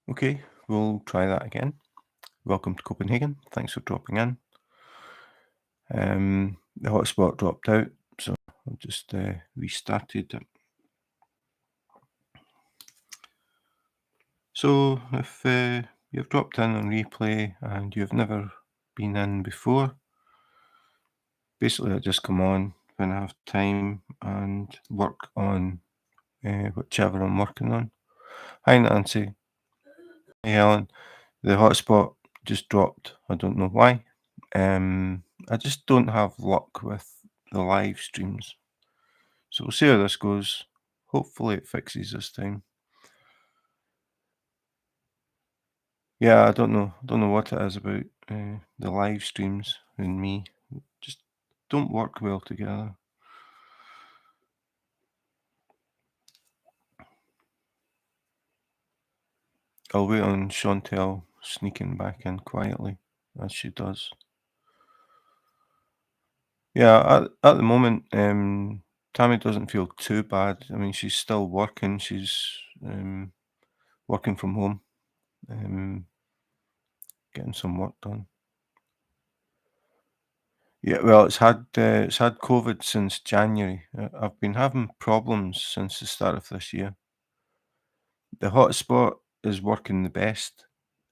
Okay, we'll try that again. Welcome to Copenhagen. Thanks for dropping in. The hotspot dropped out, so I've just restarted it. So if you've dropped in on replay and you've never been in before, basically I just come on when I have time and work on whichever I'm working on. Hi Nancy. Hey Helen. The hotspot just dropped. I don't know why. I just don't have luck with the live streams. So we'll see how this goes. Hopefully it fixes this time. Yeah, I don't know. Don't know what it is about the live streams and me. Just don't work well together. I'll wait on Chantel sneaking back in quietly, as she does. Yeah, at the moment, Tammy doesn't feel too bad. I mean, she's still working. She's working from home, getting some work done. Yeah, well, it's had COVID since January. I've been having problems since the start of this year. The hotspot is working the best.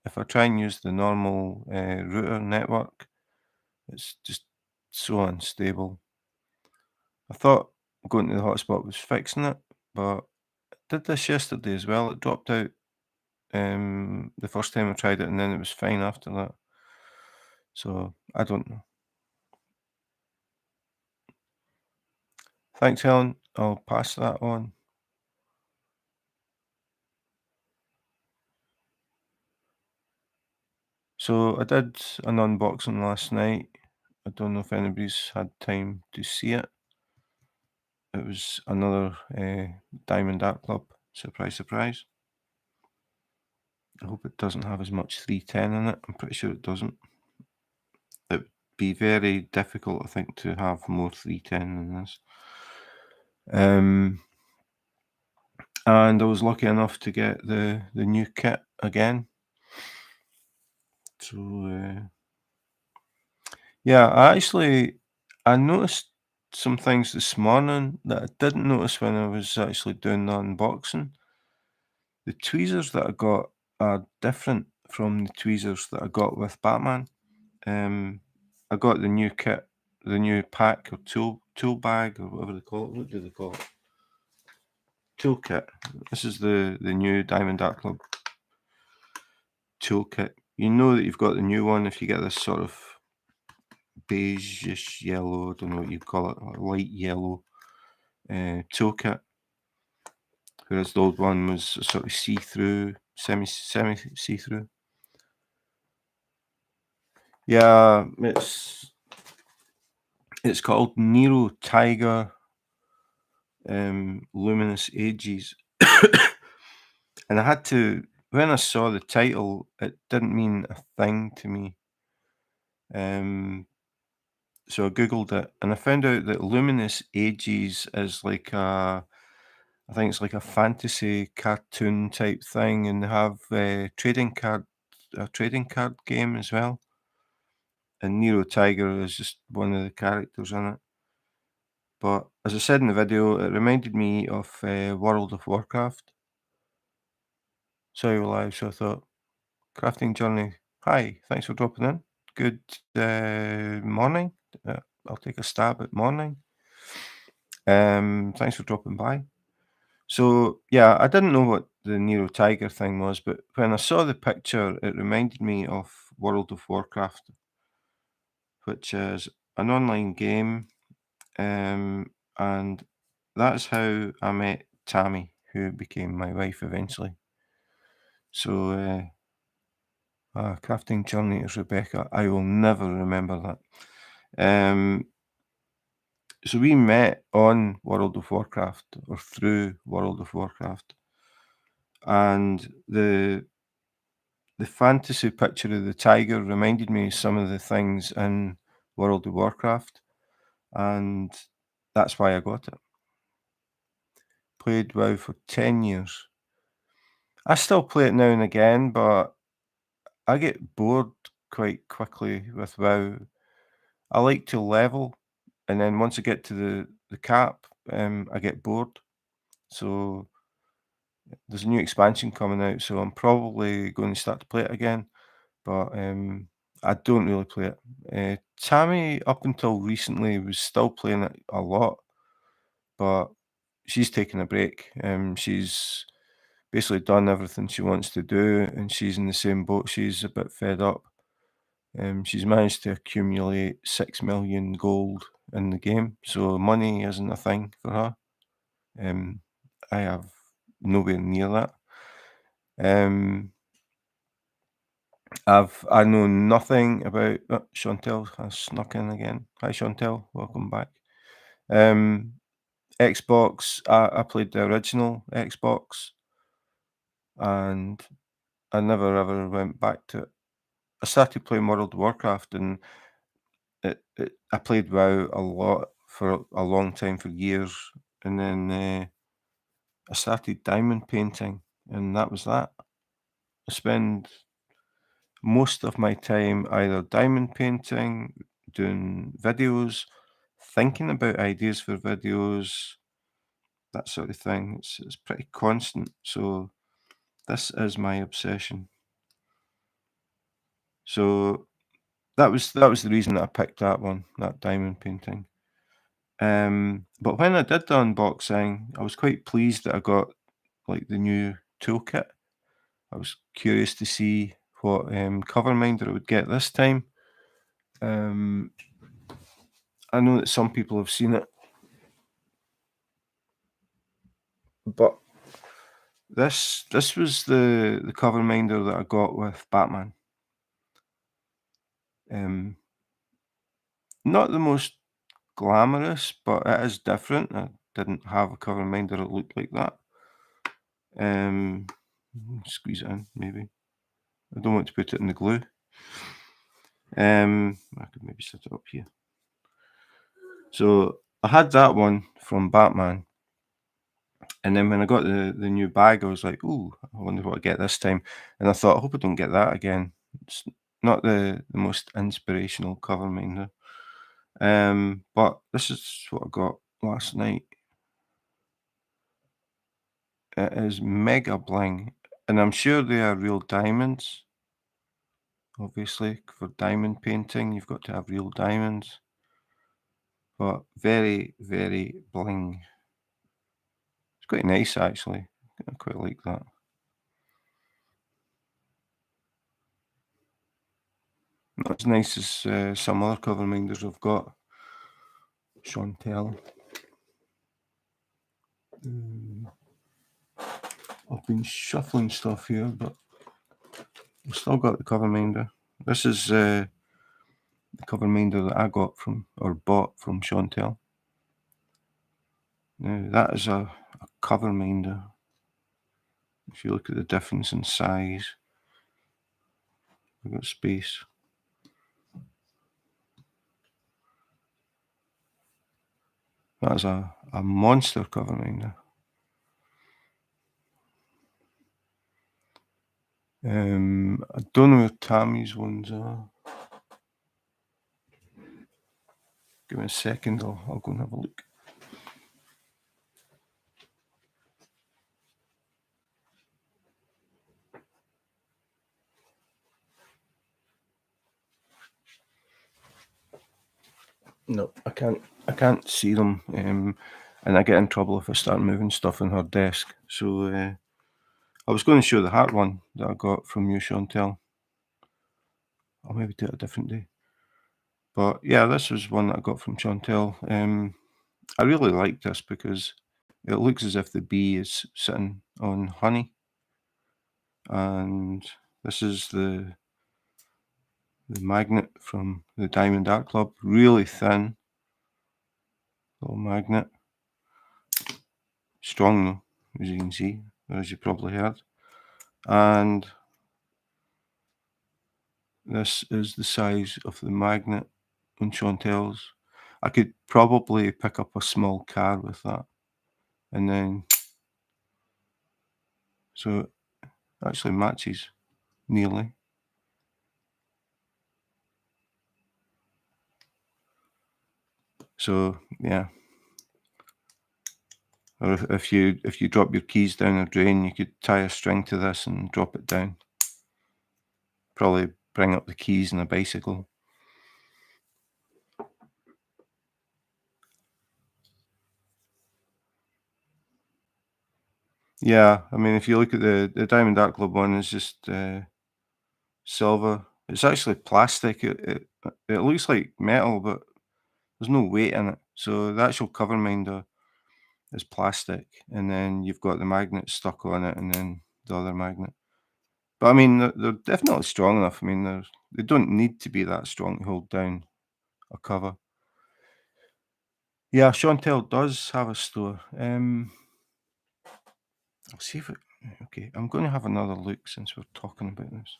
If I try and use the normal router network, it's just so unstable. I thought going to the hotspot was fixing it, but I did this yesterday as well. It dropped out the first time I tried it, and then it was fine after that. So I don't know. Thanks, Helen. I'll pass that on. So I did an unboxing last night. I don't know if anybody's had time to see it. It was another Diamond Art Club. Surprise, surprise. I hope it doesn't have as much 310 in it. I'm pretty sure it doesn't. It would be very difficult, I think, to have more 310 than this. And I was lucky enough to get the new kit again. So yeah, I noticed some things this morning that I didn't notice when I was actually doing the unboxing. The tweezers that I got are different from the tweezers that I got with Batman. I got the new kit, the new pack or tool bag or whatever they call it. What do they call it? Toolkit. This is the new Diamond Art Club toolkit. You know that you've got the new one if you get this sort of beige-ish yellow, I don't know what you call it, light yellow toolkit. Whereas the old one was sort of see-through, semi see-through. Yeah, it's called Nero Tiger Luminous Ages. And I had to, when I saw the title, it didn't mean a thing to me. So I googled it and I found out that Luminous Ages is like I think it's like a fantasy cartoon type thing, and they have a trading card game as well. And Nero Tiger is just one of the characters in it. But as I said in the video, it reminded me of World of Warcraft. So you were live, so I thought, Crafting Journey, hi, thanks for dropping in. Good morning. I'll take a stab at morning. Thanks for dropping by. So yeah, I didn't know what the Nero Tiger thing was, but when I saw the picture, it reminded me of World of Warcraft, which is an online game, and that's how I met Tammy, who became my wife eventually. So, Crafting Journey is Rebecca. I will never remember that. So we met on World of Warcraft or through World of Warcraft, and the fantasy picture of the tiger reminded me of some of the things in World of Warcraft, and that's why I got it. Played WoW for 10 years. I still play it now and again, but I get bored quite quickly with WoW. I like to level, and then once I get to the cap, I get bored. So there's a new expansion coming out, so I'm probably going to start to play it again. But I don't really play it. Tammy, up until recently, was still playing it a lot, but she's taking a break. She's basically done everything she wants to do, and she's in the same boat. She's a bit fed up. She's managed to accumulate 6 million gold in the game, so money isn't a thing for her. I have nowhere near that. Um, I know nothing about Chantel has snuck in again. Hi Chantel, welcome back. Um, Xbox, I played the original Xbox and I never ever went back to it. I started playing World of Warcraft and I played WoW a lot for a long time, for years, and then I started diamond painting, and that was that. I spend most of my time either diamond painting, doing videos, thinking about ideas for videos, that sort of thing. It's pretty constant. So this is my obsession. So that was the reason that I picked that one, that diamond painting. But when I did the unboxing, I was quite pleased that I got like the new toolkit. I was curious to see what cover minder I would get this time. Um, I know that some people have seen it, but this was the cover minder that I got with Batman. Um, Not the most glamorous, but it is different. I didn't have a cover minder that looked like that. Um, Squeeze it in, maybe. I don't want to put it in the glue. I could maybe set it up here. So I had that one from Batman, and then when I got the new bag, I was like, "Ooh, I wonder what I get this time." And I thought, I hope I don't get that again. It's not the most inspirational cover minder. But this is what I got last night. It is mega bling, and I'm sure they are real diamonds. Obviously, for diamond painting, you've got to have real diamonds. But very, very bling. It's quite nice actually. I quite like that. Not as nice as some other cover minders I've got. Chantel. Mm, I've been shuffling stuff here, but I've still got the cover minder. This is the cover minder that I got from or bought from Chantel. Now that is a cover minder. If you look at the difference in size, I've got space. That is a monster cover minder. I don't know where Tammy's ones are. Give me a second, I'll go and have a look. No, I can't see them. And I get in trouble if I start moving stuff on her desk. So I was going to show the heart one that I got from you, Chantel. I'll maybe do it a different day. But yeah, this was one that I got from Chantel. I really like this because it looks as if the bee is sitting on honey. And this is the magnet from the Diamond Art Club. Really thin little magnet. Strong though, as you can see, as you probably heard. And this is the size of the magnet on Chantel's. I could probably pick up a small car with that. And then, so Actually matches nearly. So yeah. Or if you drop your keys down a drain, you could tie a string to this and drop it down. Probably bring up the keys in a bicycle. Yeah, I mean, if you look at the Diamond Dark Club one, it's just silver. It's actually plastic. It looks like metal, but there's no weight in it. So the actual cover minder is plastic, and then you've got the magnet stuck on it, and then the other magnet. But I mean, they're definitely strong enough. I mean, they don't need to be that strong to hold down a cover. Yeah, Chantel does have a store. I'll see if it. Okay, I'm going to have another look since we're talking about this.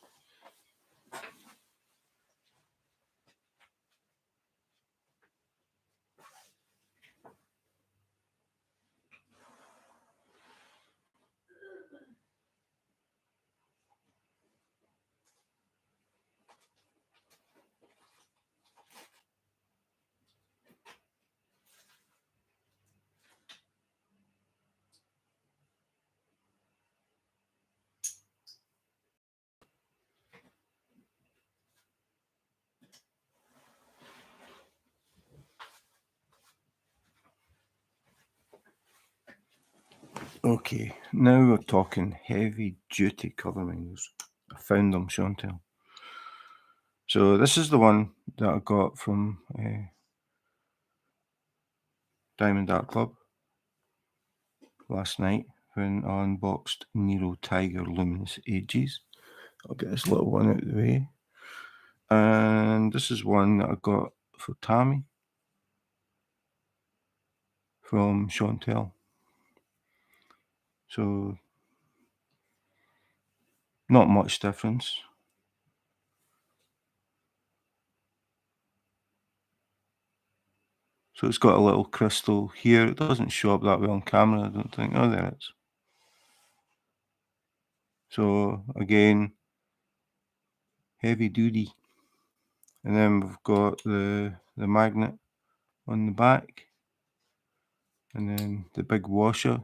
Okay, now we're talking heavy duty cover minders. I found them, Chantel. So this is the one that I got from Diamond Art Club last night when I unboxed Nero Tiger Luminous Ages. I'll get this little one out of the way. And this is one that I got for Tammy from Chantel. So not much difference. So it's got a little crystal here. It doesn't show up that well on camera, I don't think. Oh, there it is. So again, heavy duty. And then we've got the magnet on the back. And then the big washer,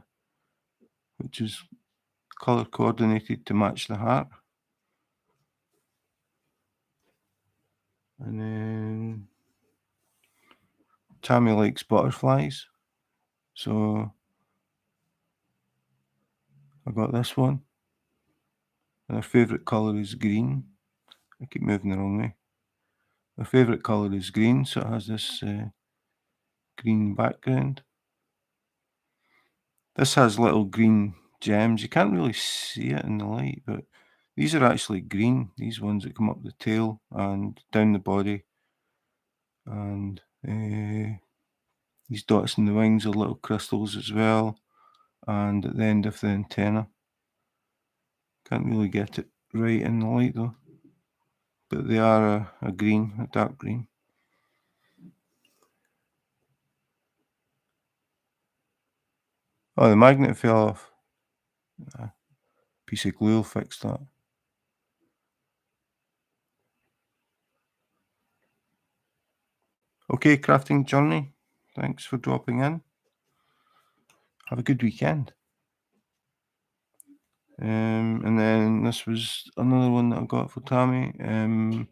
which is color coordinated to match the heart. And then Tammy likes butterflies. So I got this one. And her favourite colour is green. I keep moving the wrong way. Her favourite colour is green, so it has this green background. This has little green gems. You can't really see it in the light, but these are actually green. These ones that come up the tail and down the body. And these dots in the wings are little crystals as well. And at the end of the antenna. Can't really get it right in the light though. But they are a green, a dark green. Oh, the magnet fell off. A piece of glue will fix that. Okay, crafting journey. Thanks for dropping in. Have a good weekend. And then this was another one that I got for Tammy.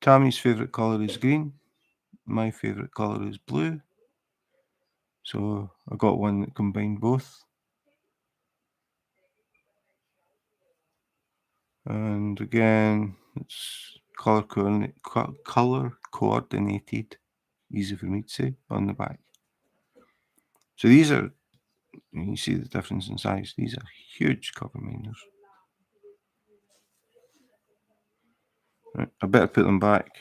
Tammy's favourite colour is green. My favourite colour is blue. So I got one that combined both. And again, it's color coordinated, easy for me to say, on the back. So these are, you see the difference in size. These are huge cover minders. Right, I better put them back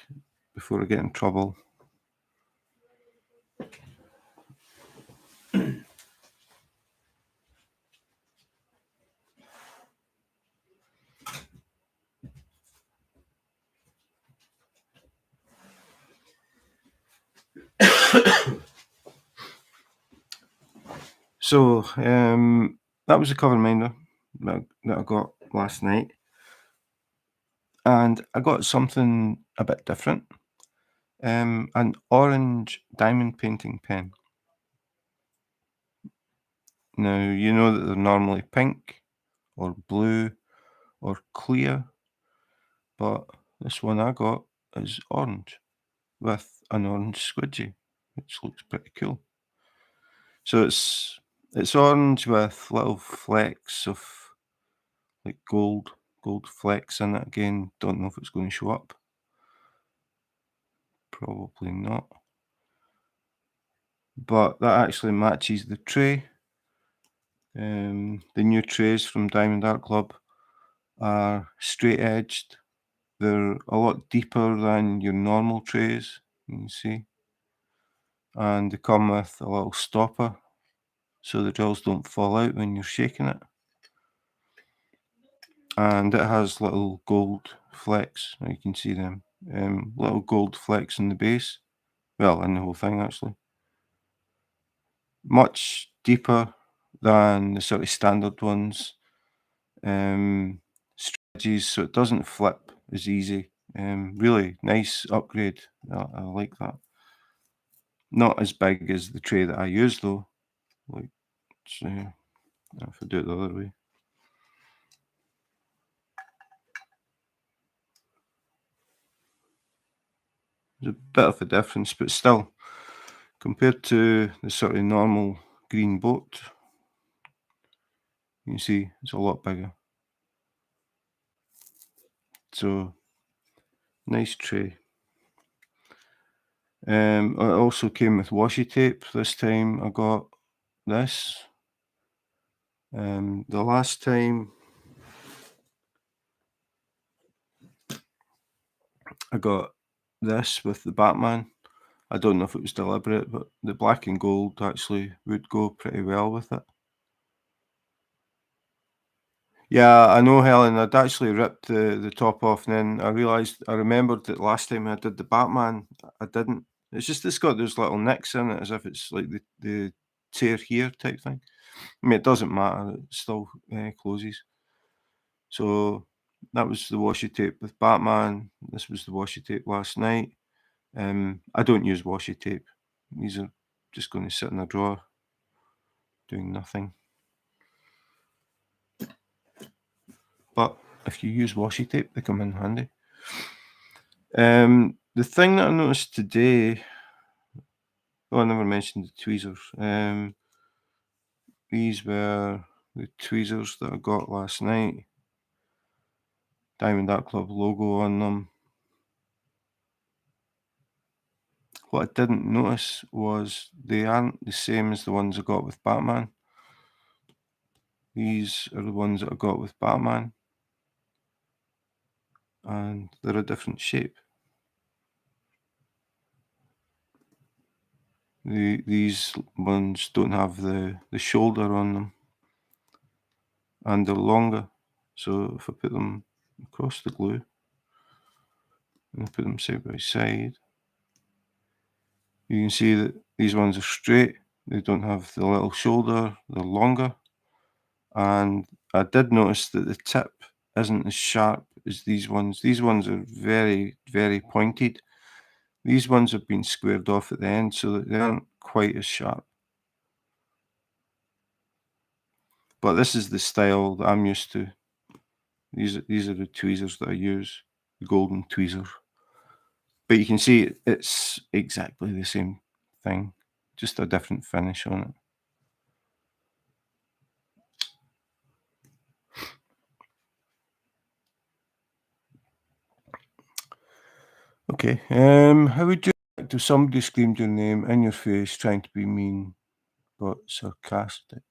before I get in trouble. So that was the cover minder. that I got last night, and I got something a bit different. An orange diamond painting pen. Now, you know that they're normally pink or blue or clear, but this one I got is orange with an orange squidgy, which looks pretty cool. So it's orange with little flecks of like gold flecks in it. Again, don't know if it's going to show up. Probably not. But that actually matches the tray. The new trays from Diamond Art Club are straight edged. They're a lot deeper than your normal trays, you can see. And they come with a little stopper so the drills don't fall out when you're shaking it. And it has little gold flecks, you can see them. Little gold flecks in the base. Well, in the whole thing actually. Much deeper than the sort of standard ones. Strategies, so it doesn't flip as easy. Really nice upgrade. I like that. Not as big as the tray that I use though. Like, if I do it the other way. There's a bit of a difference, but still, compared to the sort of normal green boat, you can see it's a lot bigger. So, nice tray. It also came with washi tape. This time I got this. The last time I got this with the Batman. I don't know if it was deliberate, but the black and gold actually would go pretty well with it. Yeah, I know, Helen. I'd actually ripped the top off, and then I remembered that last time I did the Batman, I didn't. It's just it's got those little nicks in it, as if it's like the tear here type thing. I mean, it doesn't matter; it still closes. So that was the washi tape with Batman. This was the washi tape last night. I don't use washi tape. These are just going to sit in a drawer, doing nothing. But if you use washi tape, they come in handy. The thing that I noticed today, oh, I never mentioned the tweezers. These were the tweezers that I got last night. Diamond Art Club logo on them. What I didn't notice was they aren't the same as the ones I got with Batman. These are the ones that I got with Batman, and they're a different shape. These ones don't have the shoulder on them, and they're longer. So if I put them across the glue and I put them side by side, you can see that these ones are straight. They don't have the little shoulder. They're longer. And I did notice that the tip isn't as sharp as these ones. These ones are very, very pointed. These ones have been squared off at the end so that they aren't quite as sharp. But this is the style that I'm used to. These are the tweezers that I use, the golden tweezers. But you can see it's exactly the same thing, just a different finish on it. Okay, how would you react if somebody screamed your name in your face trying to be mean but sarcastic?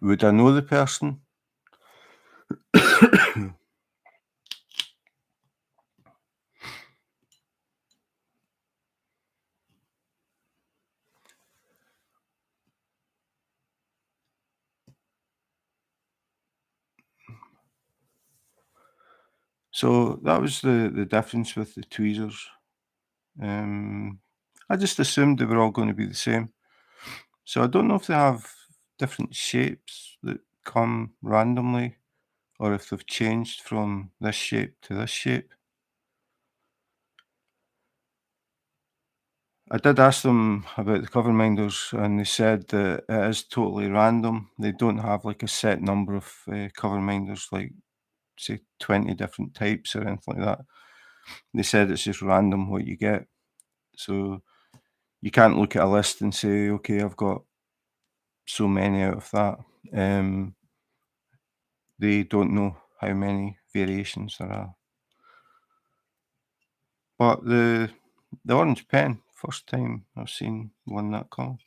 Would I know the person? So that was the difference with the tweezers. I just assumed they were all going to be the same. So I don't know if they have different shapes that come randomly, or if they've changed from this shape to this shape. I did ask them about the cover minders, and they said that it is totally random. They don't have like a set number of cover minders, like say 20 different types or anything like that. They said it's just random what you get. So you can't look at a list and say, okay, I've got so many out of that. They don't know how many variations there are. But the orange pen, first time I've seen one that colour.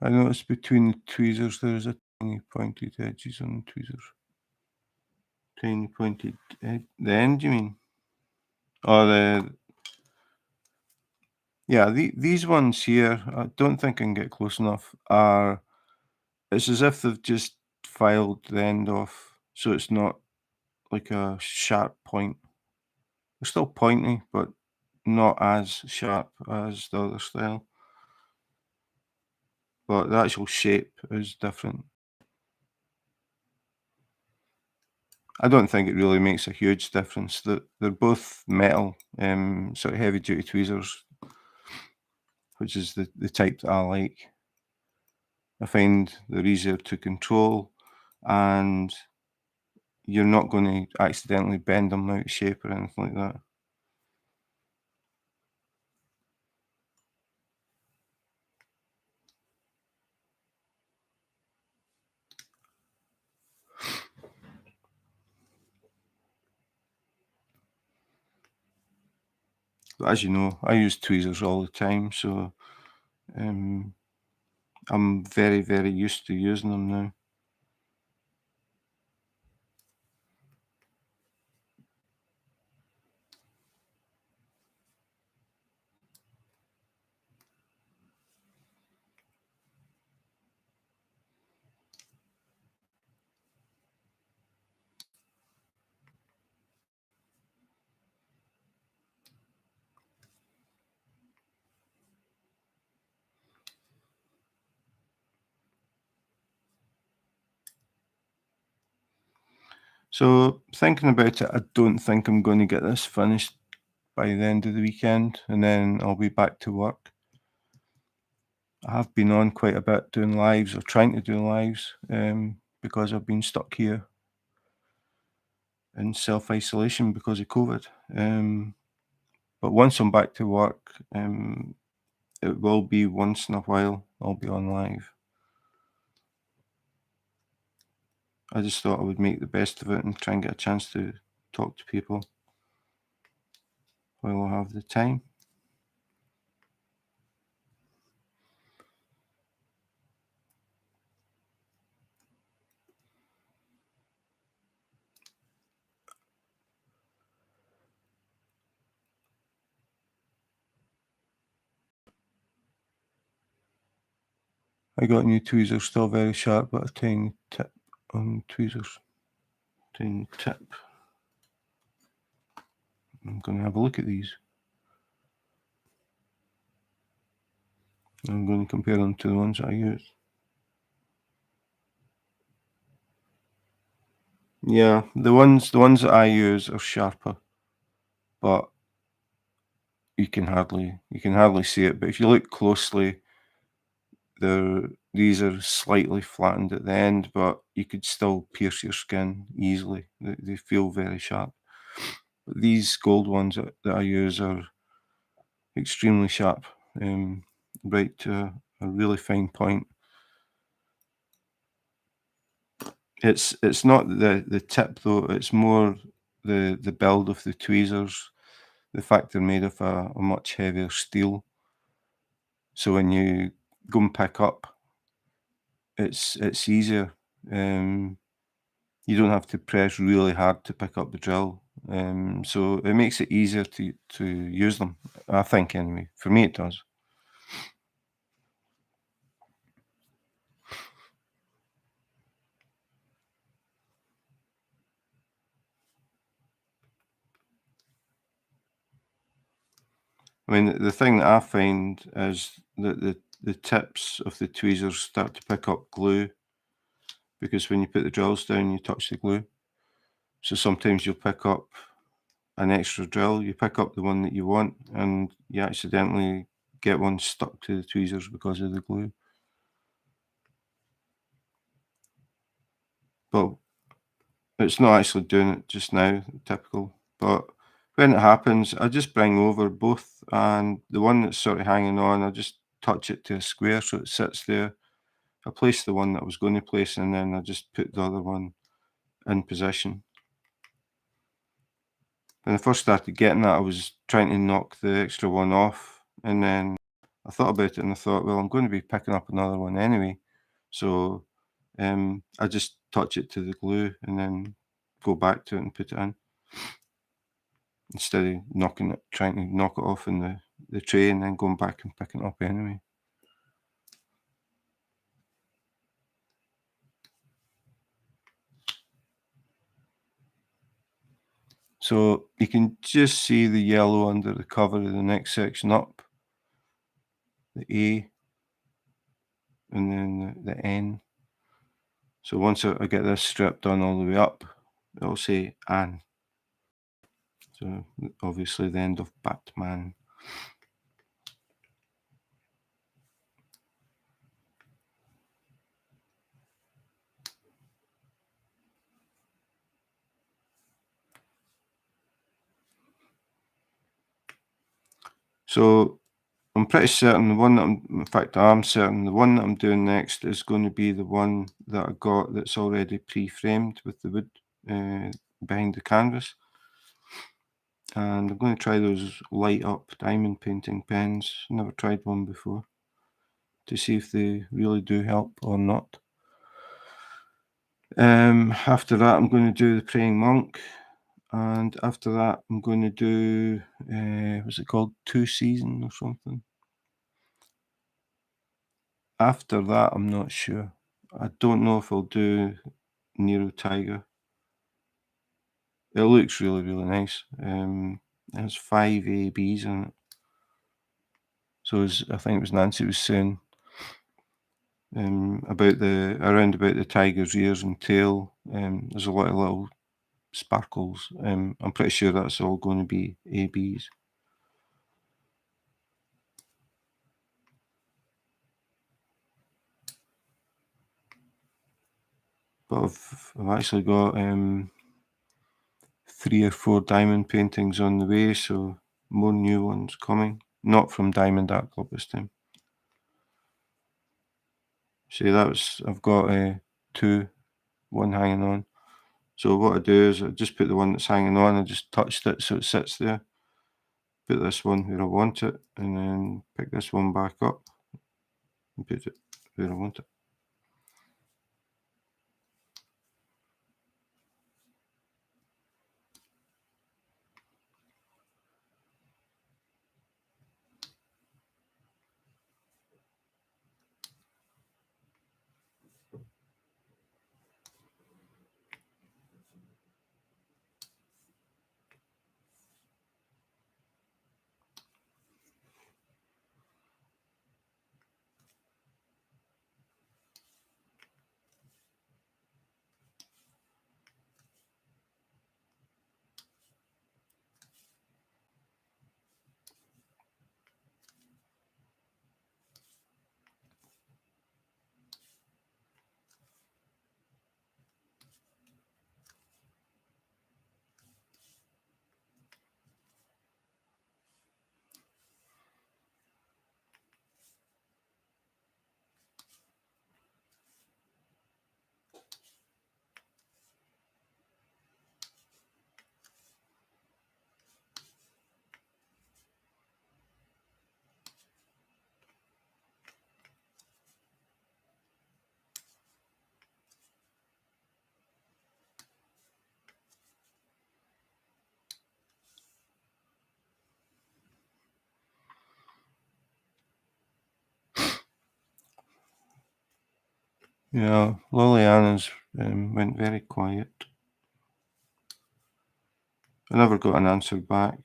I noticed between the tweezers there is a tiny pointed edges on the tweezers. Tiny pointed the end, you mean? Or these ones here, I don't think I can get close enough, are it's as if they've just filed the end off, so it's not like a sharp point. They're still pointy, but not as sharp as the other style. But the actual shape is different. I don't think it really makes a huge difference. They're both metal, sort of heavy duty tweezers, which is the type that I like. I find they're easier to control, and you're not going to accidentally bend them out of shape or anything like that. But as you know, I use tweezers all the time, so um, I'm very, very used to using them now. So thinking about it, I don't think I'm going to get this finished by the end of the weekend, and then I'll be back to work. I have been on quite a bit doing lives or trying to do lives because I've been stuck here in self isolation because of COVID. But once I'm back to work, it will be once in a while I'll be on live. I just thought I would make the best of it and try and get a chance to talk to people while I have the time. I got new tweezers, still very sharp, but a tiny tip on tweezers. Tiny tip. I'm going to have a look at these. I'm going to compare them to the ones that I use. Yeah, the ones that I use are sharper, but you can hardly see it. But if you look closely, these are slightly flattened at the end, but you could still pierce your skin easily. They feel very sharp. But these gold ones that I use are extremely sharp, right to a really fine point. It's not the tip though, it's more the build of the tweezers, the fact they're made of a much heavier steel. So when you go and pick up, it's easier. You don't have to press really hard to pick up the drill. So it makes it easier to use them, I think anyway. For me it does. I mean, the thing that I find is that the tips of the tweezers start to pick up glue because when you put the drills down, you touch the glue. So sometimes you'll pick up an extra drill, you pick up the one that you want, and you accidentally get one stuck to the tweezers because of the glue. But it's not actually doing it just now, typical. But when it happens, I just bring over both, and the one that's sort of hanging on, I just touch it to a square so it sits there. I place the one that I was going to place, and then I just put the other one in position. When I first started getting that, I was trying to knock the extra one off, and then I thought about it and I thought, well, I'm going to be picking up another one anyway. So I just touch it to the glue and then go back to it and put it in instead of trying to knock it off in the tray and then going back and picking it up anyway. So you can just see the yellow under the cover of the next section up, the A, and then the N. So once I get this strip done all the way up, it'll say Anne. So obviously the end of Batman. So I'm pretty certain the one that in fact I am certain the one that I'm doing next is going to be the one that I got that's already pre-framed with the wood behind the canvas. And I'm going to try those light up diamond painting pens. Never tried one before to see if they really do help or not. After that, I'm going to do the Praying Monk, and after that, I'm going to do what's it called, Two Season or something. After that, I'm not sure. I don't know if I'll do Nero Tiger. It looks really, really nice. It has 5 ABs in it. So I think it was Nancy was saying about around about the tiger's ears and tail. There's a lot of little sparkles. I'm pretty sure that's all going to be ABs. But I've actually got 3 or 4 diamond paintings on the way, so more new ones coming. Not from Diamond Art Club this time. See, I've got 2, one hanging on. So what I do is I just put the one that's hanging on, I just touched it so it sits there. Put this one where I want it, and then pick this one back up and put it where I want it. Yeah, Liliana's went very quiet. I never got an answer back.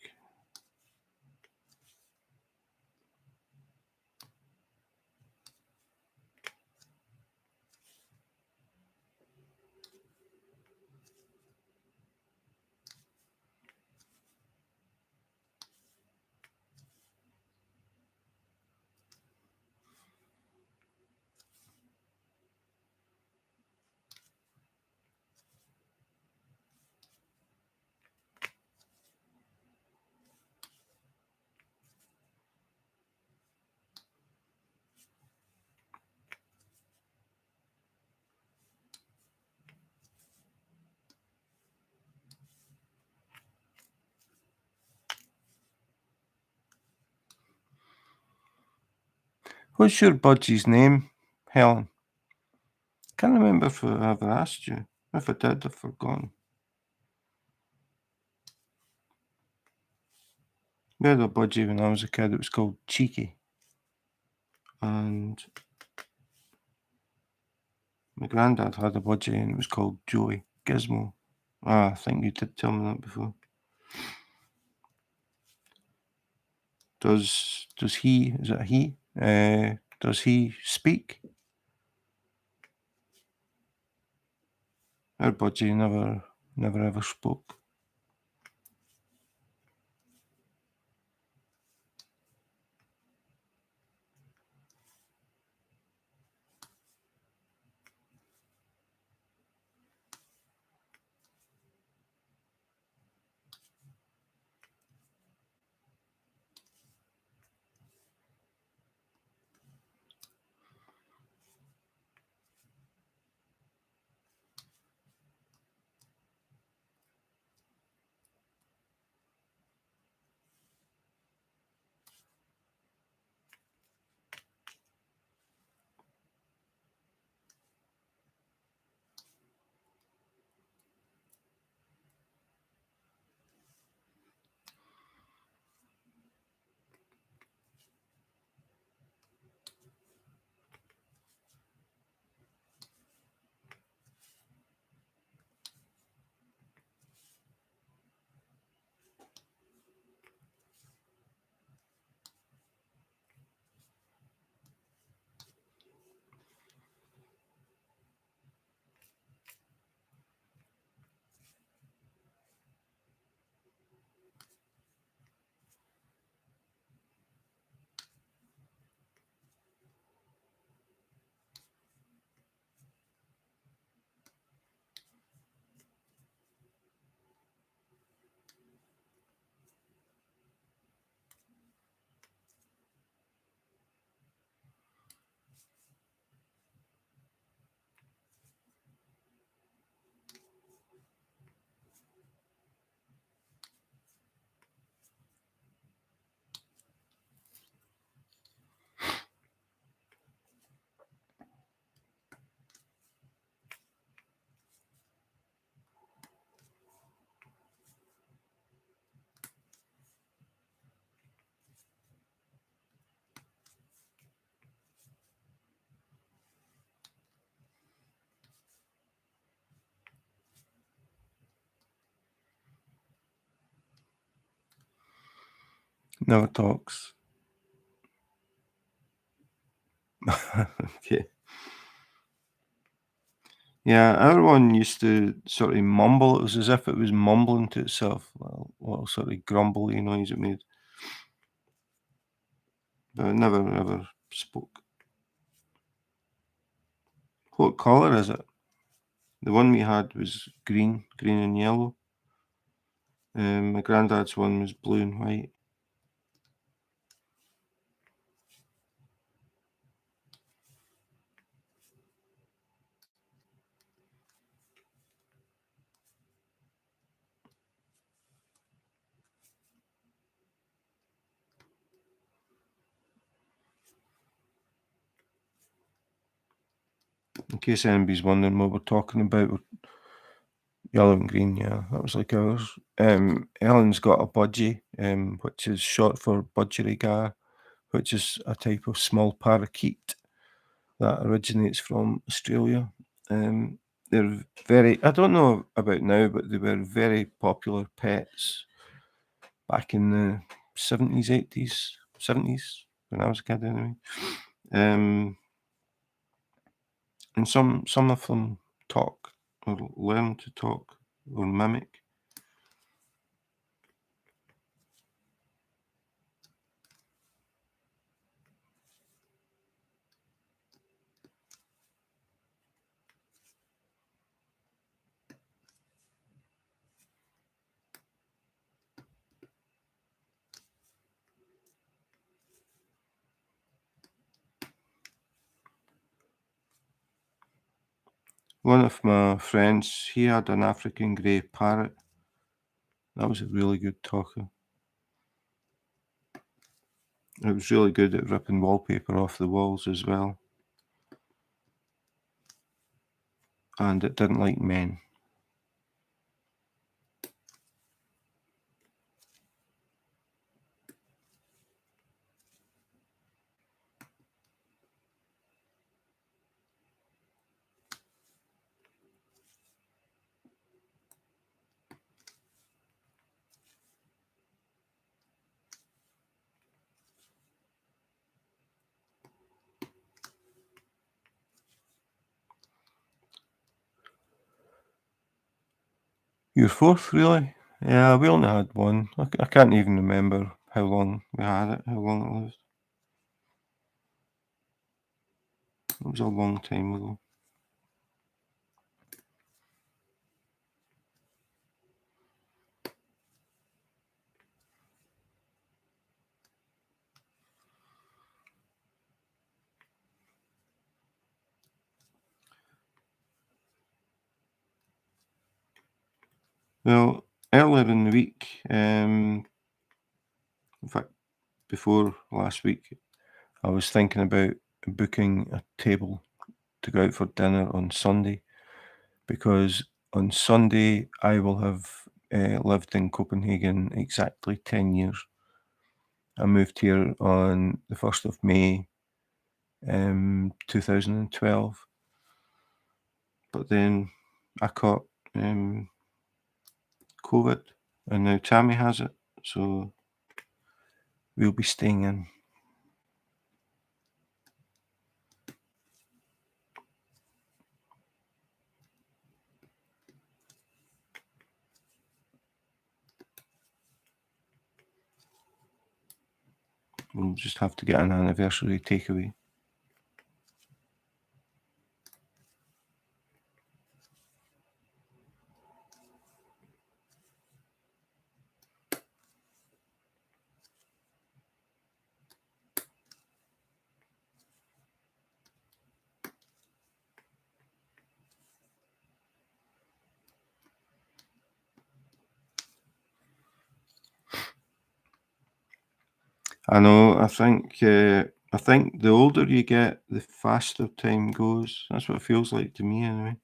What's your budgie's name, Helen? Can't remember if I ever asked you. If I did, I've forgotten. We had a budgie when I was a kid. It was called Cheeky. And my granddad had a budgie and it was called Joey Gizmo. Ah, I think you did tell me that before. Does he, is it a he? Does he speak? Our budgie never ever spoke. Never talks. Okay. Yeah, our one used to sort of mumble. It was as if it was mumbling to itself, little sort of grumbly noise it made. But it never ever spoke. What colour is it? The one we had was green and yellow. My granddad's one was blue and white. In case anybody's wondering what we're talking about, yellow and green, yeah, that was like ours. Ellen's got a budgie, which is short for budgerigar, which is a type of small parakeet. that originates from Australia. They're very, I don't know about now, but they were very popular pets back in the 70s, 80s, 70s, when I was a kid anyway. And some of them talk or learn to talk or mimic. One of my friends, he had an African grey parrot. That was a really good talker. It was really good at ripping wallpaper off the walls as well. And it didn't like men. Your fourth, really? Yeah, we only had one. I can't even remember how long we had it, how long it lived. It was a long time ago. Well, earlier in the week, in fact, before last week, I was thinking about booking a table to go out for dinner on Sunday, because on Sunday I will have lived in Copenhagen exactly 10 years. I moved here on the 1st of May, 2012, but then I caught COVID, and now Tammy has it, so we'll be staying in. We'll just have to get an anniversary takeaway. I know. I think the older you get, the faster time goes. That's what it feels like to me, anyway.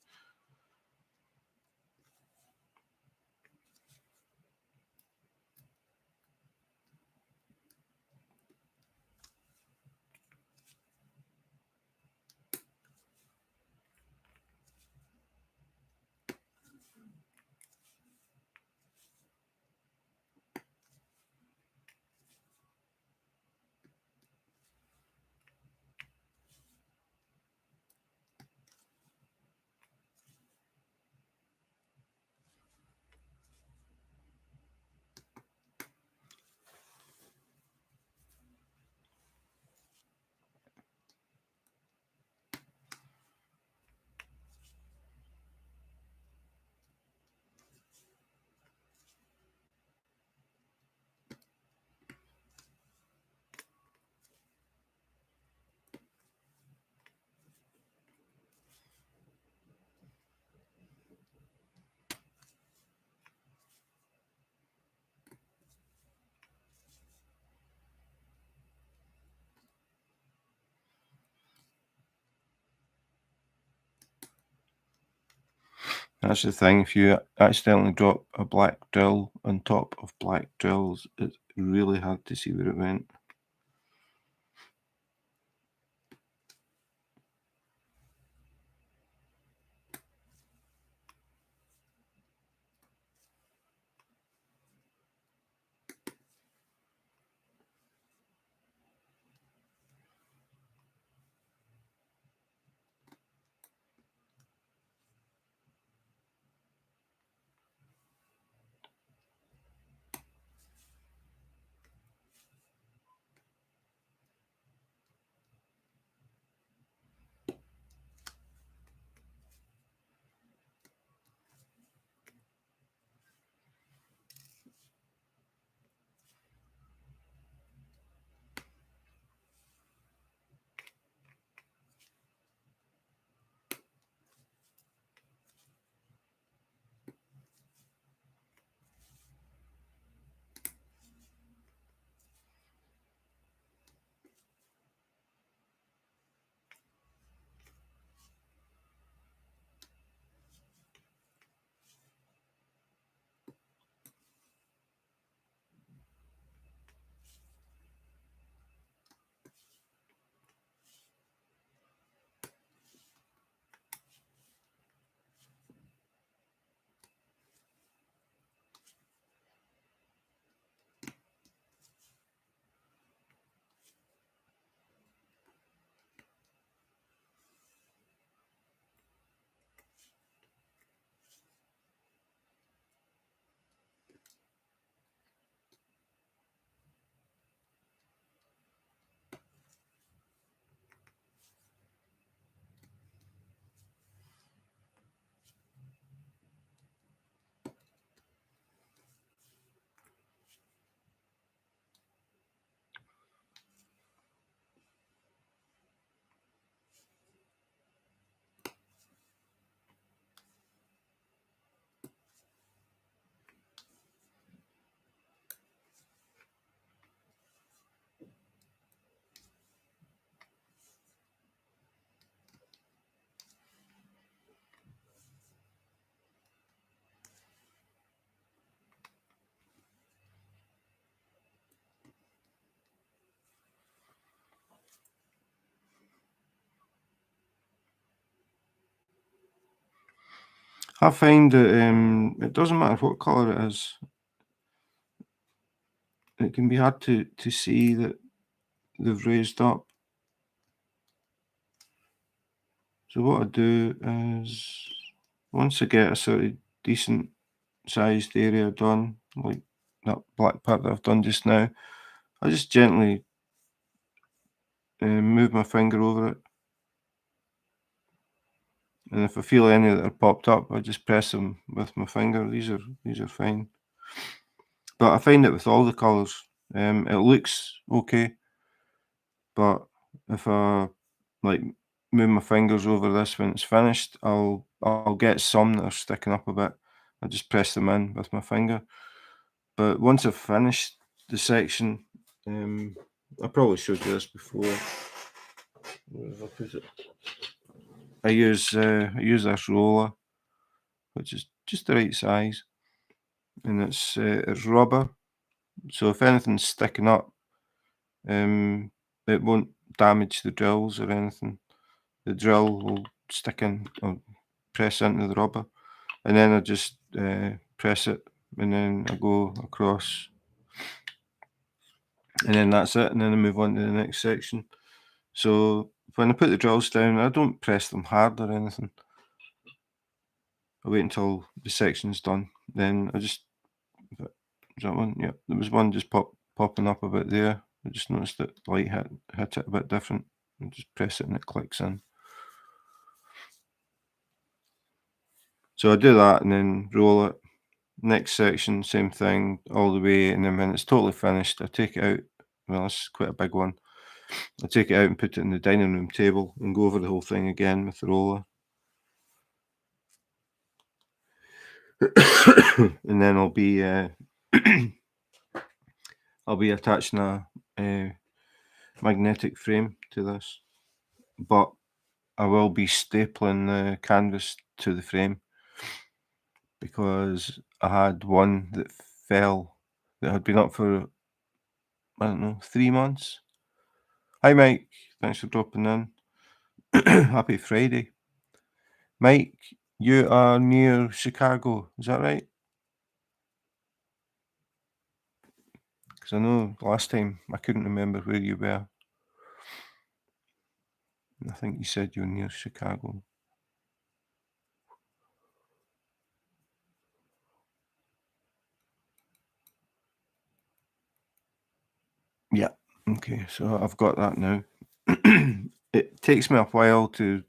That's the thing. If you accidentally drop a black drill on top of black drills, it's really hard to see where it went. I find that it doesn't matter what colour it is, it can be hard to see that they've raised up. So what I do is, once I get a sort of decent sized area done, like that black part that I've done just now, I just gently move my finger over it. And if I feel any that are popped up, I just press them with my finger. These are fine. But I find that with all the colours, it looks okay. But if I like move my fingers over this when it's finished, I'll get some that are sticking up a bit. I just press them in with my finger. But once I've finished the section, I probably showed you this before. Where have I put it? I use this roller, which is just the right size, and it's rubber. So if anything's sticking up, it won't damage the drills or anything. The drill will stick in or press into the rubber, and then I just press it, and then I go across, and then that's it, and then I move on to the next section. So when I put the drills down, I don't press them hard or anything. I wait until the section's done. Then I just, is that one? Yeah, there was one just popping up a bit there. I just noticed that the light hit it a bit different. I just press it and it clicks in. So I do that and then roll it. Next section, same thing, all the way, and then when it's totally finished, I take it out. Well, this is quite a big one. I take it out and put it in the dining room table and go over the whole thing again with the roller. And then I'll be attaching a magnetic frame to this, but I will be stapling the canvas to the frame because I had one that fell that had been up for, I don't know, 3 months. Hi Mike, thanks for dropping in. Happy Friday. Mike, you are near Chicago, is that right? Because I know last time I couldn't remember where you were. I think you said you're near Chicago. Yeah. Okay, so I've got that now. It takes me a while to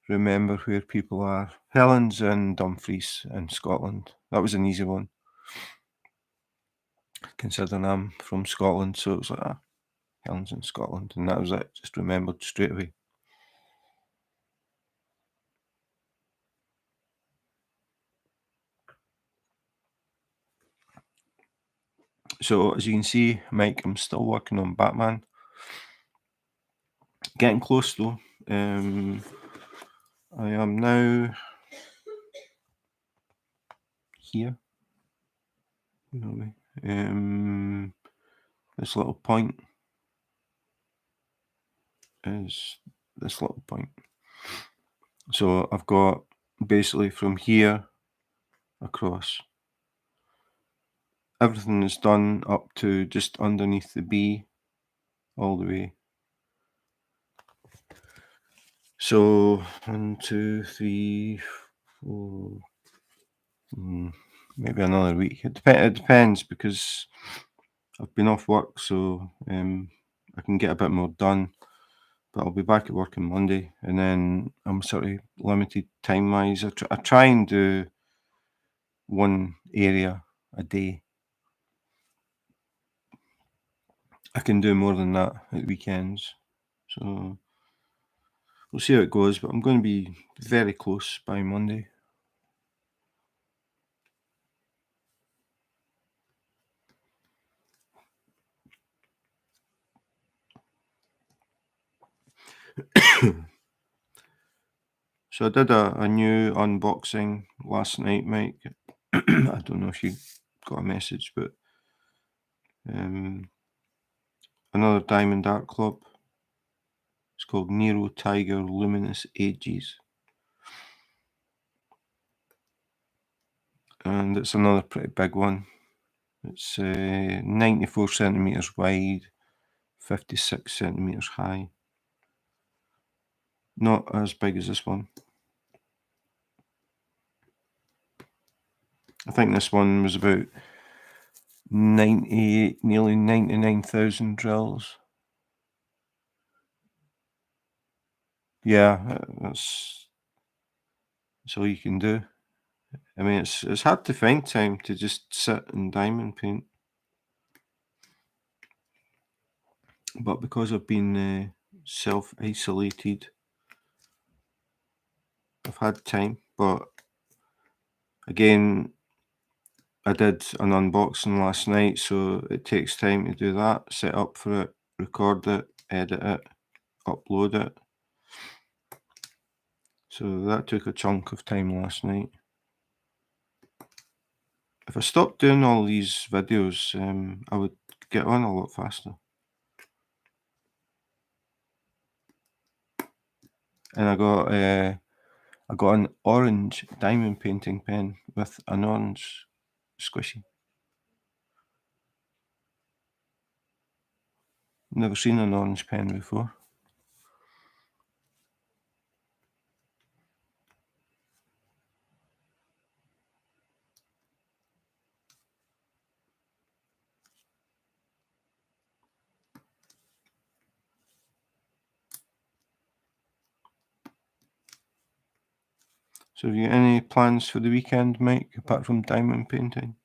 remember where people are. Helen's in Dumfries in Scotland. That was an easy one, considering I'm from Scotland. So it was like, Helen's in Scotland. And that was it. Just remembered straight away. So as you can see, Mike, I'm still working on Batman. Getting close though. I am now here. This little point is this little point. So I've got basically from here across. Everything is done up to just underneath the B all the way. So 1, 2, 3, 4, maybe another week. It depends because I've been off work, so I can get a bit more done. But I'll be back at work on Monday, and then I'm sort of limited time wise. I try and do one area a day. I can do more than that at weekends, so we'll see how it goes. But I'm going to be very close by Monday. So I did a new unboxing last night, Mike. I don't know if you got a message, but another Diamond Art Club. It's called Nero Tiger Luminous Ages. and it's another pretty big one. It's 94 centimetres wide, 56 centimetres high. Not as big as this one. I think this one was about 98, nearly 99,000 drills. Yeah, that's all you can do. I mean, it's hard to find time to just sit and diamond paint, but because I've been self-isolated, I've had time. But again, I did an unboxing last night, so it takes time to do that, set up for it, record it, edit it, upload it. So that took a chunk of time last night. If I stopped doing all these videos, I would get on a lot faster. And I got an orange diamond painting pen with an orange squishy. Never seen an orange pen before. So have you got any plans for the weekend, Mike, apart from diamond painting?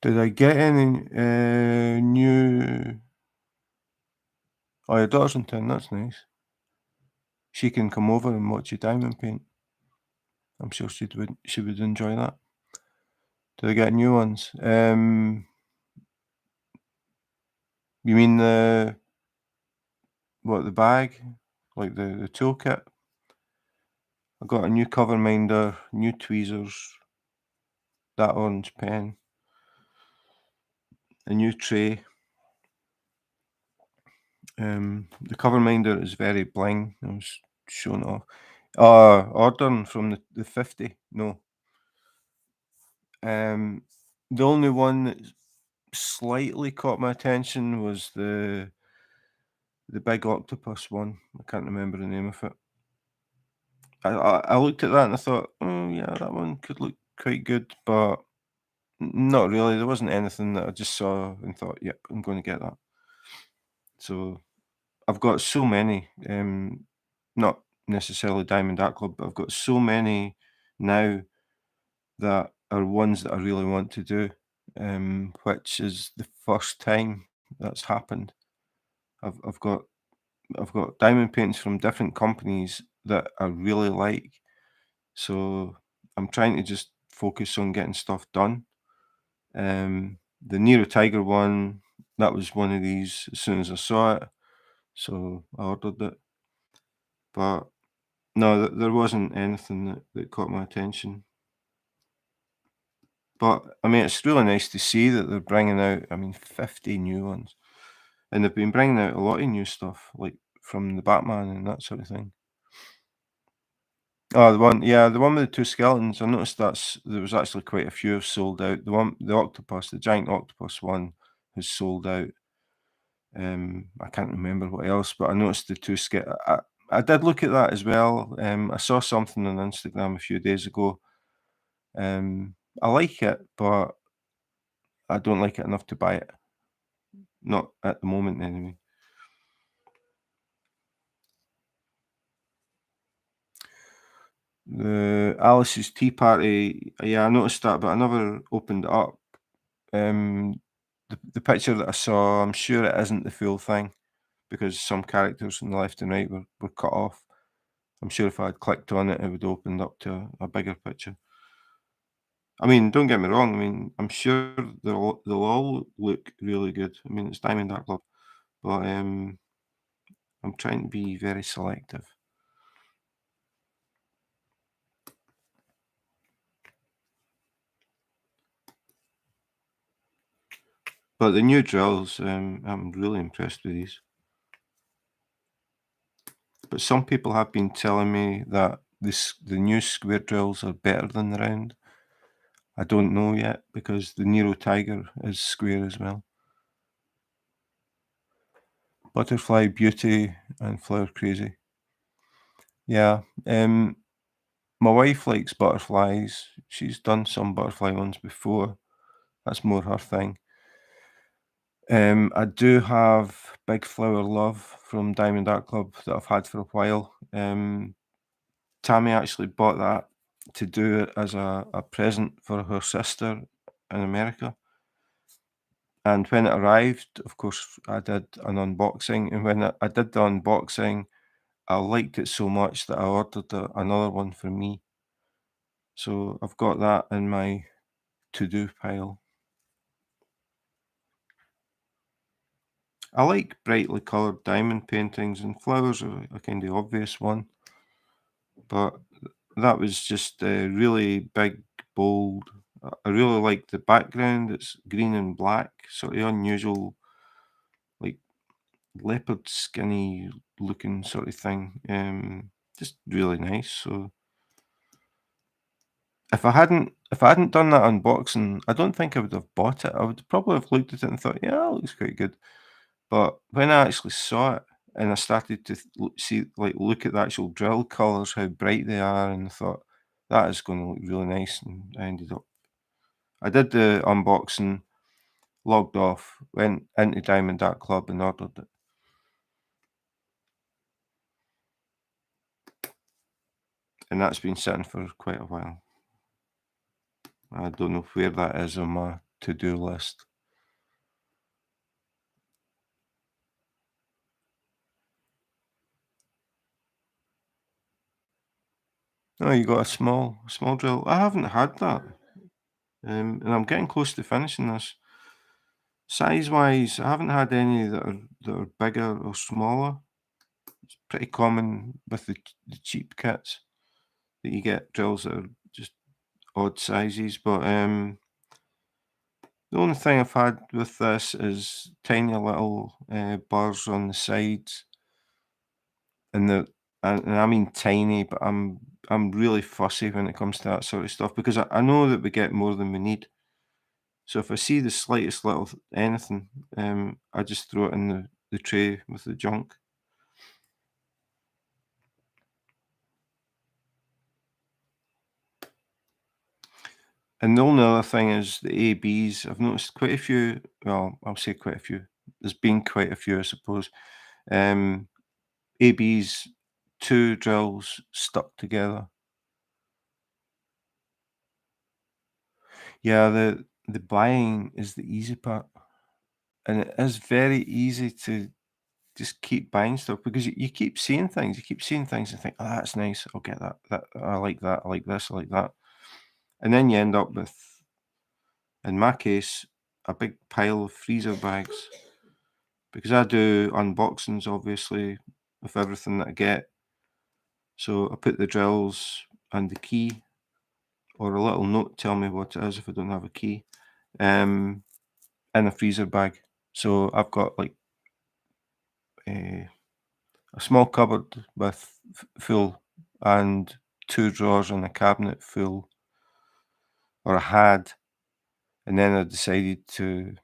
Did I get any new... Oh, your daughter's in town, that's nice. She can come over and watch you diamond paint. I'm sure she would enjoy that. Did I get new ones? You mean the bag? Like the toolkit? I got a new cover minder, new tweezers, that orange pen, a new tray. The cover minder is very bling. I was showing it off. Ordering from the 50. No. The only one that slightly caught my attention was the big octopus one. I can't remember the name of it. I looked at that and I thought, oh yeah, that one could look quite good, but not really. There wasn't anything that I just saw and thought, yep, I'm going to get that. So I've got so many, not necessarily Diamond Art Club, but I've got so many now that are ones that I really want to do, which is the first time that's happened. I've got diamond paints from different companies that I really like, so I'm trying to just focus on getting stuff done. The Nero Tiger one, that was one of these as soon as I saw it, so I ordered it. But no, there wasn't anything that caught my attention. But I mean, it's really nice to see that they're bringing out, I mean, 50 new ones. And they've been bringing out a lot of new stuff, like from the Batman and that sort of thing. Oh, the one with the two skeletons. I noticed there was actually quite a few have sold out. The giant octopus one has sold out. I can't remember what else, but I noticed the two I did look at that as well. I saw something on Instagram a few days ago. I like it, but I don't like it enough to buy it. Not at the moment, anyway. The Alice's Tea Party, yeah, I noticed that, but I never opened it up. The picture that I saw, I'm sure it isn't the full thing because some characters on the left and right were cut off. I'm sure if I had clicked on it, it would opened up to a bigger picture. I mean, don't get me wrong, I mean, I'm sure they'll all look really good. I mean, it's Diamond Art Club, but, I'm trying to be very selective. But the new drills, I'm really impressed with these. But some people have been telling me that the new square drills are better than the round. I don't know yet because the Nero Tiger is square as well. Butterfly Beauty and Flower Crazy. Yeah, my wife likes butterflies. She's done some butterfly ones before. That's more her thing. I do have Big Flower Love from Diamond Art Club that I've had for a while. Tammy actually bought that to do it as a present for her sister in America. And when it arrived, of course, I did an unboxing. And when I did the unboxing, I liked it so much that I ordered another one for me. So I've got that in my to do pile. I like brightly coloured diamond paintings, and flowers are a kind of obvious one. But that was just really big, bold. I really like the background. It's green and black, sort of unusual, like leopard skinny looking sort of thing. Just really nice. So if I hadn't done that unboxing, I don't think I would have bought it. I would probably have looked at it and thought, yeah, that looks quite good. But when I actually saw it and I started to look at the actual drill colours, how bright they are, and I thought that is going to look really nice. And I did the unboxing, logged off, went into Diamond Art Club and ordered it. And that's been sitting for quite a while. I don't know where that is on my to do list. Oh, you got a small drill. I haven't had that. And I'm getting close to finishing this. Size-wise, I haven't had any that are bigger or smaller. It's pretty common with the cheap kits that you get drills that are just odd sizes. But the only thing I've had with this is tiny little bars on the sides, and I mean tiny, but I'm really fussy when it comes to that sort of stuff because I know that we get more than we need. So if I see the slightest little anything, I just throw it in the tray with the junk. And the only other thing is the ABs. I've noticed quite a few. Well, I'll say quite a few. There's been quite a few, I suppose. Um, ABs, two drills stuck together. Yeah, the buying is the easy part, and it is very easy to just keep buying stuff because you keep seeing things. You keep seeing things and think, "Oh, that's nice. I'll get that. That I like that. I like this. I like that." And then you end up with, in my case, a big pile of freezer bags because I do unboxings, obviously, of everything that I get. So I put the drills and the key, or a little note tell me what it is if I don't have a key, um, in a freezer bag. So I've got like a, a small cupboard with full and two drawers and a cabinet full, or I had, and then I decided to.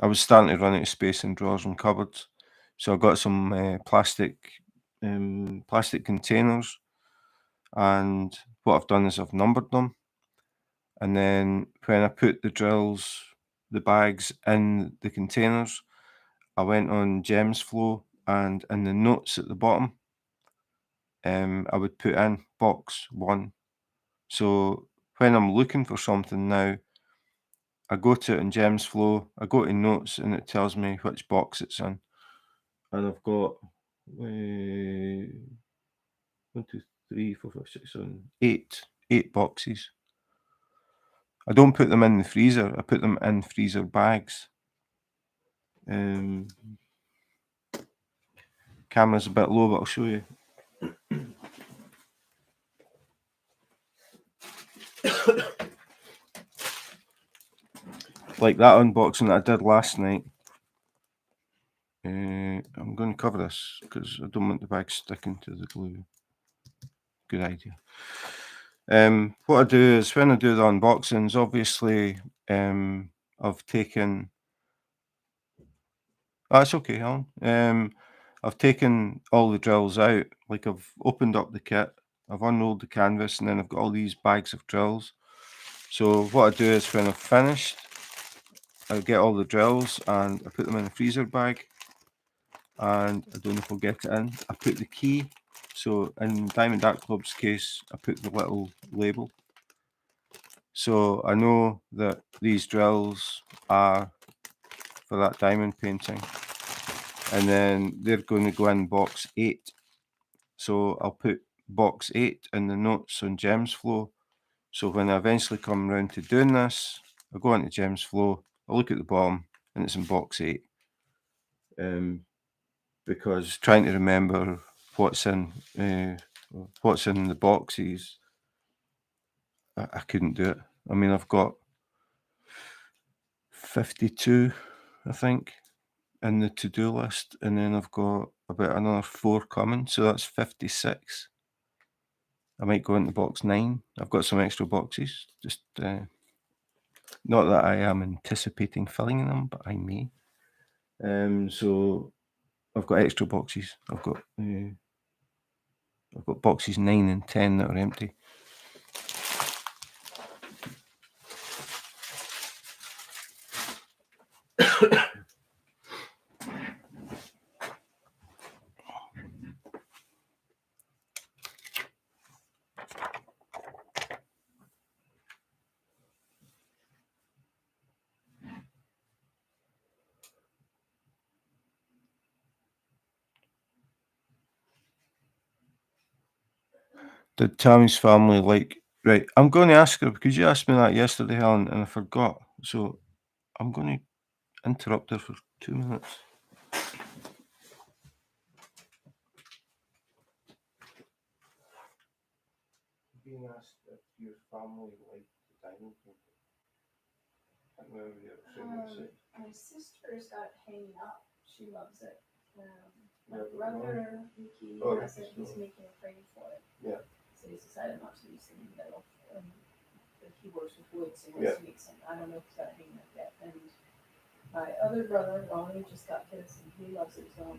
I was starting to run out of space in drawers and cupboards, so I got some plastic containers, and what I've done is I've numbered them, and then when I put the bags in the containers, I went on Gems Flow, and in the notes at the bottom, I would put in box one. So when I'm looking for something now, I go to it in Gems Flow, I go to notes, and it tells me which box it's in. And I've got 1, 2, 3, 4, 5, 6, 7, 8 boxes. I don't put them in the freezer. I put them in freezer bags. Camera's a bit low, but I'll show you. Like that unboxing that I did last night. I'm going to cover this because I don't want the bag sticking to the glue. Good idea. What I do is when I do the unboxings, obviously, I've taken. That's okay, Helen. I've taken all the drills out. Like I've opened up the kit, I've unrolled the canvas, and then I've got all these bags of drills. So what I do is when I've finished, I get all the drills and I put them in a freezer bag. And I don't know if we'll get it in. I put the key. So in Diamond Art Club's case, I put the little label. So I know that these drills are for that diamond painting. And then they're going to go in box 8. So I'll put box 8 in the notes on Gems Flow. So when I eventually come around to doing this, I go into Gems Flow, I look at the bottom, and it's in box 8. Because trying to remember what's in the boxes, I couldn't do it. I mean, I've got 52, I think, in the to-do list, and then I've got about another 4 coming, so that's 56. I might go into box 9. I've got some extra boxes, just not that I am anticipating filling them, but I may. So I've got extra boxes. I've got boxes 9 and 10 that are empty. Did Tammy's family like... Right, I'm going to ask her, because you asked me that yesterday, Helen, and I forgot. So I'm going to interrupt her for 2 minutes. Being asked if your family liked the diamond painting. I can't remember your My sister's got it hanging up. She loves it. My brother, Mickey, has it. He's making a frame for it. Yeah. So he's decided not to use any metal. But he works with wood, so he wants to make some. I don't know if he's got it hanging up yet. And my other brother, Ronnie, just got his, and he loves it as well.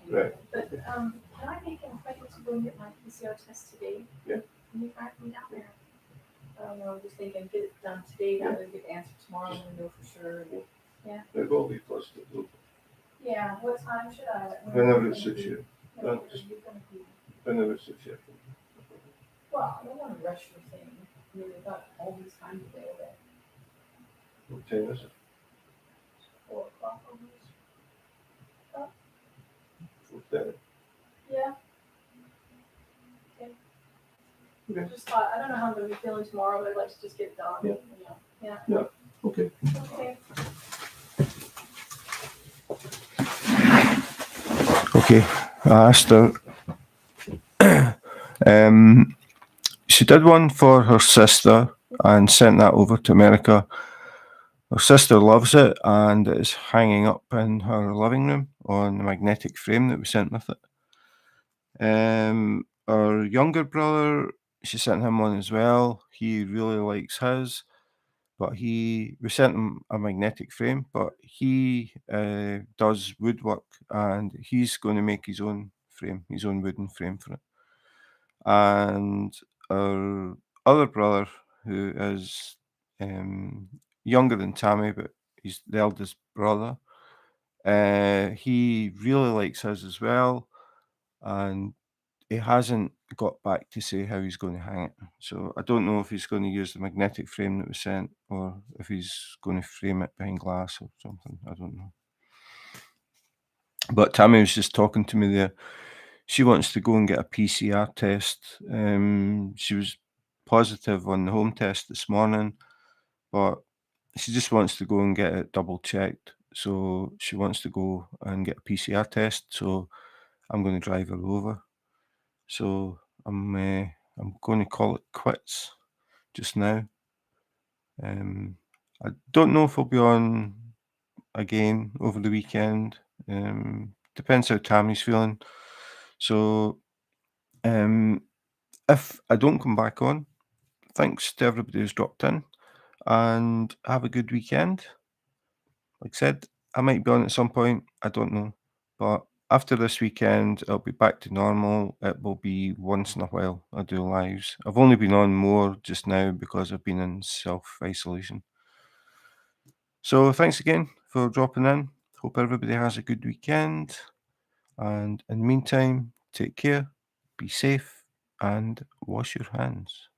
Right. But can I make an appointment to go and get my PCR test today? Yeah. Can you drive me down there? I don't know. I'm just thinking, get it done today, rather than get the answer tomorrow. I'm gonna know for sure. Yeah. It will be positive. Yeah. What time should I? Whenever it suits you. Whenever it suits you. Well, I don't want to rush your thing. I mean, we've got all this time to do it. What time is it? 4 o'clock almost. 4:30. Yeah. Okay. I just thought, I don't know how I'm going to be feeling tomorrow, but I'd like to just get it done. Yeah. Yeah. Okay. Okay. I asked her. She did one for her sister and sent that over to America. Her sister loves it, and it's hanging up in her living room on the magnetic frame that we sent with it. Our younger brother, she sent him one as well. He really likes his, but we sent him a magnetic frame, but he does woodwork, and he's going to make his own frame, his own wooden frame for it. And our other brother, who is younger than Tammy, but he's the eldest brother, he really likes his as well, and he hasn't got back to say how he's going to hang it. So I don't know if he's going to use the magnetic frame that was sent, or if he's going to frame it behind glass or something. I don't know. But Tammy was just talking to me there. she wants to go and get a PCR test. She was positive on the home test this morning, but she just wants to go and get it double checked. So she wants to go and get a PCR test. So I'm going to drive her over. So I'm going to call it quits just now. I don't know if I'll be on again over the weekend. Depends how Tammy's feeling. So if I don't come back on, thanks to everybody who's dropped in, and have a good weekend. Like I said, I might be on at some point, I don't know. But after this weekend, it'll be back to normal. It will be once in a while I do lives. I've only been on more just now because I've been in self-isolation. So thanks again for dropping in. Hope everybody has a good weekend. And in the meantime, take care, be safe, and wash your hands.